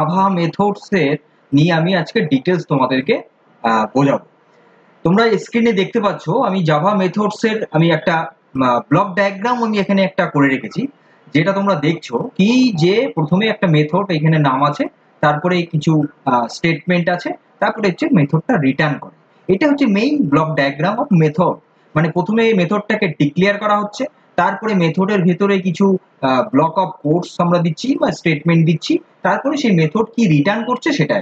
Java methods এর নিয়ে আমি আজকে ডিটেলস তোমাদেরকে বোঝাবো। তোমরা স্ক্রিনে দেখতে পাচ্ছ আমি জাভা মেথডস এর আমি একটা ব্লক ডায়াগ্রাম আমি এখানে একটা করে রেখেছি, যেটা তোমরা দেখছো কি যে প্রথমে একটা মেথড এখানে নাম আছে, তারপরে কিছু স্টেটমেন্ট আছে, তারপরে হচ্ছে মেথডটা রিটার্ন করে। এটা হচ্ছে main block diagram of method. মানে প্রথমে মেথডটাকে ডিক্লেয়ার করা হচ্ছে, তারপরে মেথডের ভেতরে কিছু ব্লক অফ কোডস আমরা দিচ্ছি বা স্টেটমেন্ট দিচ্ছি, তারপরে সেই মেথড কি রিটার্ন করছে সেটা।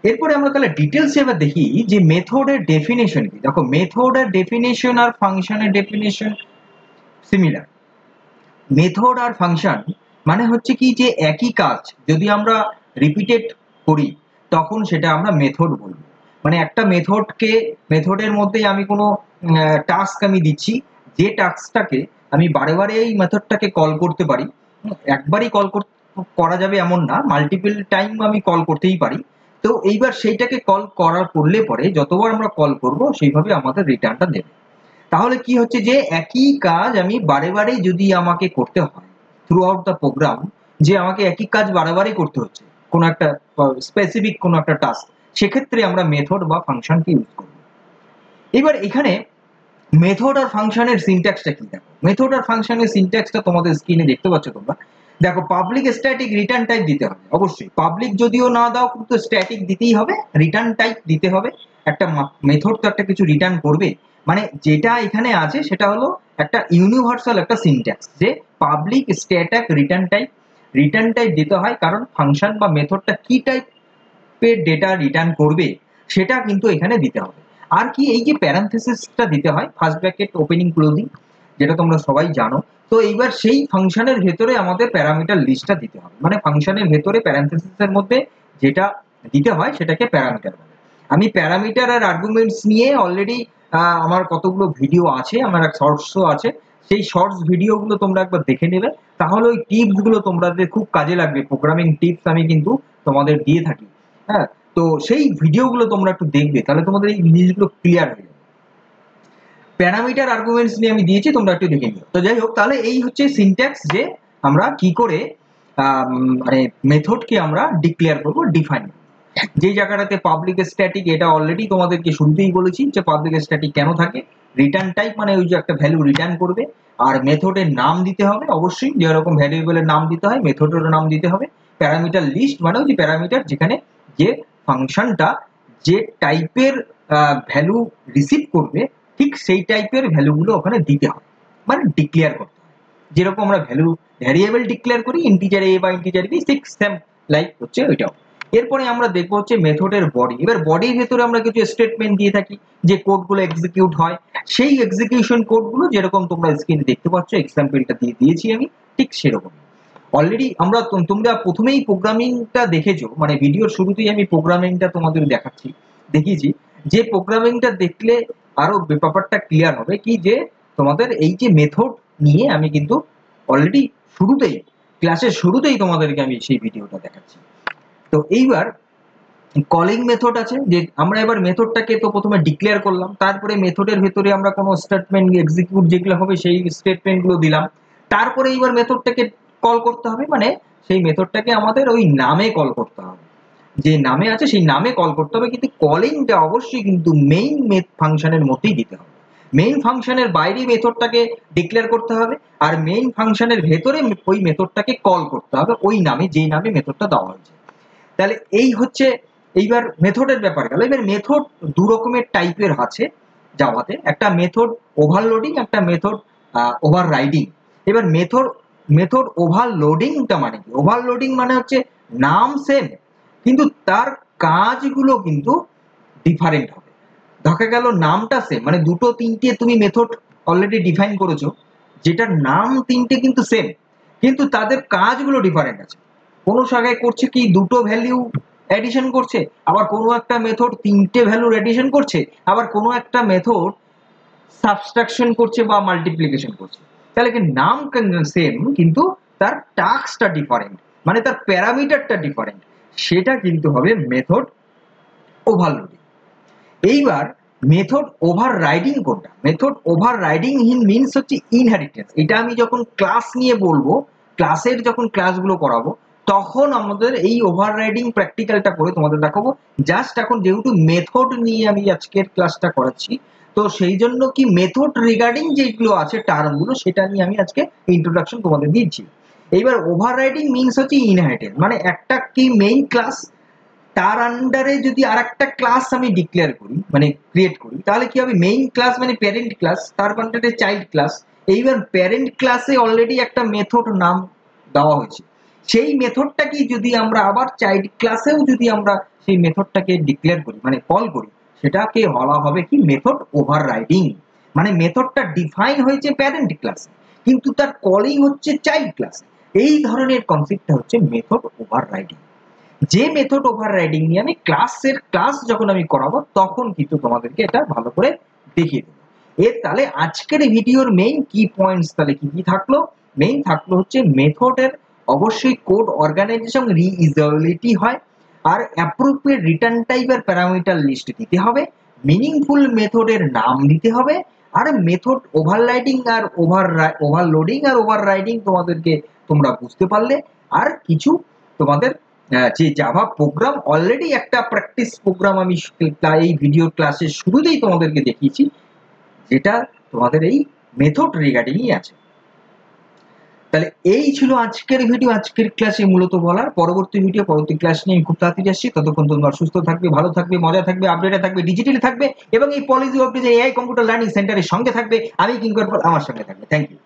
এরপরে আমরা তাহলে ডিটেলস এবার দেখি যে মেথডের ডেফিনেশন কি। দেখো মেথডের ডেফিনেশন আর ফাংশনের ডেফিনেশন সিমিলার। মেথড আর ফাংশন মানে হচ্ছে কি যে একই কাজ যদি আমরা রিপিটেড করি তখন সেটা আমরা মেথড বলবো। মানে একটা মেথডের মধ্যে আমি কোনো টাস্ক আমি দিচ্ছি, যে টাস্কটাকে আমি বারে বারে এই মেথডটাকে কল করতে পারি। একবারই কল করা যাবে এমন না, মাল্টিপল টাইম আমি কল করতেই পারি। তো এইবার সেইটাকে কল করার করলে পরে যতবার আমরা কল করব সেইভাবে আমাদের রিটার্নটা দেবে। তাহলে কি হচ্ছে যে একই কাজ আমি বারে বারে যদি আমাকে করতে হয় থ্রু আউট দ্য প্রোগ্রাম, যে আমাকে একই কাজ বারে বারে করতে হচ্ছে কোনো একটা স্পেসিফিক কোনো একটা টাস্ক, সেক্ষেত্রে আমরা মেথড বা ফাংশনকে ইউজ করব। এবার এখানে মেথড আর ফাংশনের সিনট্যাক্সটা কি দেখো। মেথড আর ফাংশনের সিনট্যাক্সটা তোমাদের স্ক্রিনে দেখতে পাচ্ছ তোমরা। দেখো পাবলিক স্ট্যাটিক রিটার্ন টাইপ দিতে হবে, অবশ্যই পাবলিক যদিও না দাও কিন্তু স্ট্যাটিক দিতেই হবে, রিটার্ন টাইপ দিতে হবে। একটা মেথড তো একটা কিছু রিটার্ন করবে, মানে যেটা এখানে আছে সেটা হলো একটা ইউনিভার্সাল একটা সিনট্যাক্স, যে পাবলিক স্ট্যাটিক রিটার্ন টাইপ দিতে হয়, কারণ ফাংশন বা মেথডটা কি টাইপের ডেটা রিটার্ন করবে সেটা কিন্তু এখানে দিতে হবে। আর কি এই যে প্যারান্থেসিসটা দিতে হয়, ফার্স্ট ব্র্যাকেট ওপেনিং ক্লোজিং, যেটা তোমরা সবাই জানো। তো এইবার সেই ফাংশনের ভেতরে আমাদের প্যারামিটার লিস্টটা দিতে হবে, মানে ফাংশনের ভেতরে প্যারান্থেসিসের মধ্যে যেটা দিতে হয় সেটাকে প্যারামিটার বলে। আমি প্যারামিটার আর আর্গুমেন্টস নিয়ে অলরেডি আমার কতগুলো ভিডিও আছে, আমার এক শর্টসও আছে, সেই শর্টস ভিডিওগুলো তোমরা একবার দেখে নেবে, তাহলে ওই টিপসগুলো তোমাদের খুব কাজে লাগবে। প্রোগ্রামিং টিপস আমি কিন্তু তোমাদের দিয়ে থাকি, হ্যাঁ। তো সেই ভিডিওগুলো তোমরা একটু দেখবে, তাহলে তোমাদের এই জিনিসগুলো ক্লিয়ার হয়ে যাবে। প্যারামিটার আর্গুমেন্টস নিয়ে আমি দিয়েছি, তোমরা একটু দেখে নিও। তো যাই হোক, তাহলে এই হচ্ছে সিনট্যাক্স, যে আমরা কি করে মানে মেথডকে আমরা ডিক্লেয়ার করব, ডিফাইন করব। যে জায়গাটাতে পাবলিক স্ট্যাটিক, এটা অলরেডি তোমাদেরকে শুরুতেই বলেছি যে পাবলিক স্ট্যাটিক কেন থাকে। রিটার্ন টাইপ মানে ওই যে একটা ভ্যালু রিটার্ন করবে, আর মেথডের নাম দিতে হবে অবশ্যই, যেরকম ভ্যারিয়েবলের নাম দিতে হয় মেথডের নাম দিতে হবে। প্যারামিটার লিস্ট মানে ওই যে প্যারামিটার যেখানে যে ফাংশনটা যে টাইপের ভ্যালু রিসিভ করবে ঠিক সেই টাইপের ভ্যালুগুলো ওখানে দিতে হবে, মানে ডিক্লেয়ার করতে হবে। যেরকম আমরা ভ্যারিয়েবল ডিক্লেয়ার করি ইন্টিজার এ বা ইন্টিজার বি, ঠিক সেম লাইক হচ্ছে ওইটাও। এরপরে আমরা দেখবো হচ্ছে মেথডের বডি। এবার বডির ভেতরে আমরা কিছু স্টেটমেন্ট দিয়ে থাকি, যে কোডগুলো এক্সিকিউট হয় সেই এক্সিকিউশন কোডগুলো যেরকম তোমরা স্ক্রিনে দেখতে পাচ্ছ, এক্সাম্পলটা দিয়ে দিয়েছি আমি, ঠিক সেরকম। অলরেডি তোমরা প্রথমেই প্রোগ্রামিংটা দেখেছো, মানে ভিডিওর শুরুতেই আমি প্রোগ্রামিংটা তোমাদের দেখিয়েছি, যে প্রোগ্রামিংটা দেখলে আরো ব্যাপারটা ক্লিয়ার হবে কি, যে তোমাদের এই যে মেথড নিয়ে আমি কিন্তু অলরেডি ক্লাসের শুরুতেই তোমাদেরকে আমি সেই ভিডিওটা দেখাচ্ছি। তো এইবার কলিং মেথড আছে, যে আমরা এবার মেথডটাকে তো প্রথমে ডিক্লেয়ার করলাম, তারপরে মেথডের ভেতরে আমরা কোনো স্টেটমেন্ট এক্সিকিউট যেগুলো হবে সেই স্টেটমেন্টগুলো দিলাম, তারপরে এইবার মেথডটাকে কল করতে হবে, মানে সেই মেথডটাকে আমাদের ওই নামে কল করতে হবে, যে নামে আছে সেই নামে কল করতে হবে। কিন্তু কলিংটা অবশ্যই কিন্তু মেইন ফাংশনের মধ্যেই দিতে হবে। মেইন ফাংশনের বাইরে মেথডটাকে ডিক্লেয়ার করতে হবে, আর মেইন ফাংশনের ভেতরে ওই মেথডটাকে কল করতে হবে ওই নামে, যেই নামে মেথডটা দেওয়া হয়েছে। তাহলে এই হচ্ছে এইবার মেথডের ব্যাপার গেল। এবার মেথড দু রকমের টাইপের আছে জাভাতে, একটা মেথড ওভারলোডিং, একটা মেথড ওভাররাইডিং। এবার মেথড ওভারলোডিংটা মানে কি? ওভারলোডিং মানে হচ্ছে নাম সেম কিন্তু তার কাজগুলো কিন্তু ডিফারেন্ট হবে। দেখা গেল নামটা সেম, মানে দুটো তিনটে তুমি মেথড অলরেডি ডিফাইন করেছো, যেটার নাম তিনটে কিন্তু সেম, কিন্তু তাদের কাজগুলো ডিফারেন্ট আছে। কোনো জায়গায় করছে কি দুটো ভ্যালু এডিশন করছে, আবার কোনো একটা মেথড তিনটে ভ্যালুর এডিশন করছে, আবার কোনো একটা মেথড সাবট্রাকশন করছে বা মাল্টিপ্লিকেশন করছে। তাহলে কি নাম সেম কিন্তু তার টাস্কটা ডিফারেন্ট, মানে তার প্যারামিটারটা ডিফারেন্ট, সেটা কিন্তু হবে মেথড ওভারলোডিং। এইবার মেথড ওভাররাইডিং কোনটা? মেথড ওভাররাইডিং মিনস হচ্ছে ইনহেরিটেন্স। এটা আমি যখন ক্লাস নিয়ে বলবো, ক্লাসের যখন ক্লাসগুলো করাবো তখন আমাদের এই ওভাররাইডিং প্র্যাকটিক্যালটা করে তোমাদের দেখাবো। জাস্ট এখন যেহেতু মেথড নিয়ে আমি আজকের ক্লাসটা করাচ্ছি, তো সেই জন্য কি মেথড রিগার্ডিং যেগুলো আছে টার্মগুলো সেটা নিয়ে আমি আজকে ইন্ট্রোডাকশন তোমাদের দিচ্ছি। এইবার ওভাররাইডিং মিনস হচ্ছে ইনহেরিটেন্স, মানে একটা কি মেইন ক্লাস, তার আন্ডারে যদি আর একটা ক্লাস আমি ডিক্লেয়ার করি, মানে ক্রিয়েট করি, তাহলে কি হবে, মেইন ক্লাস মানে প্যারেন্ট ক্লাস, তার আন্ডারে চাইল্ড ক্লাস। এইবার প্যারেন্ট ক্লাসে অলরেডি একটা মেথড নাম দেওয়া হয়েছে, সেই মেথডটাকে যদি আমরা আবার চাইল্ড ক্লাসেও যদি আমরা সেই মেথডটাকে ডিক্লেয়ার করি, মানে কল করি, সেটাকে বলা হবে কি মেথড ওভাররাইডিং। মানে মেথডটা ডিফাইন হয়েছে প্যারেন্ট ক্লাসে, কিন্তু তার কলিং হচ্ছে চাইল্ড ক্লাসে। এই ধরনের কনসেপ্টটা হচ্ছে মেথড ওভাররাইডিং। যে মেথড ওভাররাইডিং নিয়ে আমি ক্লাস যখন আমি করাবো তখন কিন্তু তোমাদেরকে এটা ভালো করে দেখিয়ে দেবো। তাহলে আজকের ভিডিওর মেইন কি পয়েন্টস তাহলে কি কি থাকলো? মেইন থাকলো হচ্ছে মেথডের অবশ্যই কোড অর্গানাইজেশন রিইউজেবিলিটি হয়, আর অ্যাপ্রোপ্রিয়েট রিটার্ন টাইপ আর প্যারামিটার লিস্ট দিতে হবে, মিনিংফুল মেথডের নাম দিতে হবে, আর মেথড ওভাররাইডিং আর ওভারলোডিং আর ওভাররাইডিং তোমাদেরকে তোমরা বুঝতে পারলে। আর কিছু তোমাদের যে জাভা প্রোগ্রাম অলরেডি একটা প্র্যাকটিস প্রোগ্রাম আমি এই ভিডিও ক্লাসের শুরুতেই তোমাদেরকে দেখিয়েছি, যেটা তোমাদের এই মেথড রিগার্ডিংই আছে। তাহলে এই ছিল আজকের ভিডিও, আজকের ক্লাসে মূলত বলার। পরবর্তী ক্লাস নিয়ে আমি খুব তাড়াতাড়ি আসছি। ততক্ষণ তোমরা সুস্থ থাকবে, ভালো থাকবে, মজা থাকবে, আপডেটে থাকবে, ডিজিটালি থাকবে, এবং এই policy of AI computer learning সেন্টারের সঙ্গে থাকবে। আমি কিঙ্কর পাল, আমার সঙ্গে থাকবে। Thank you.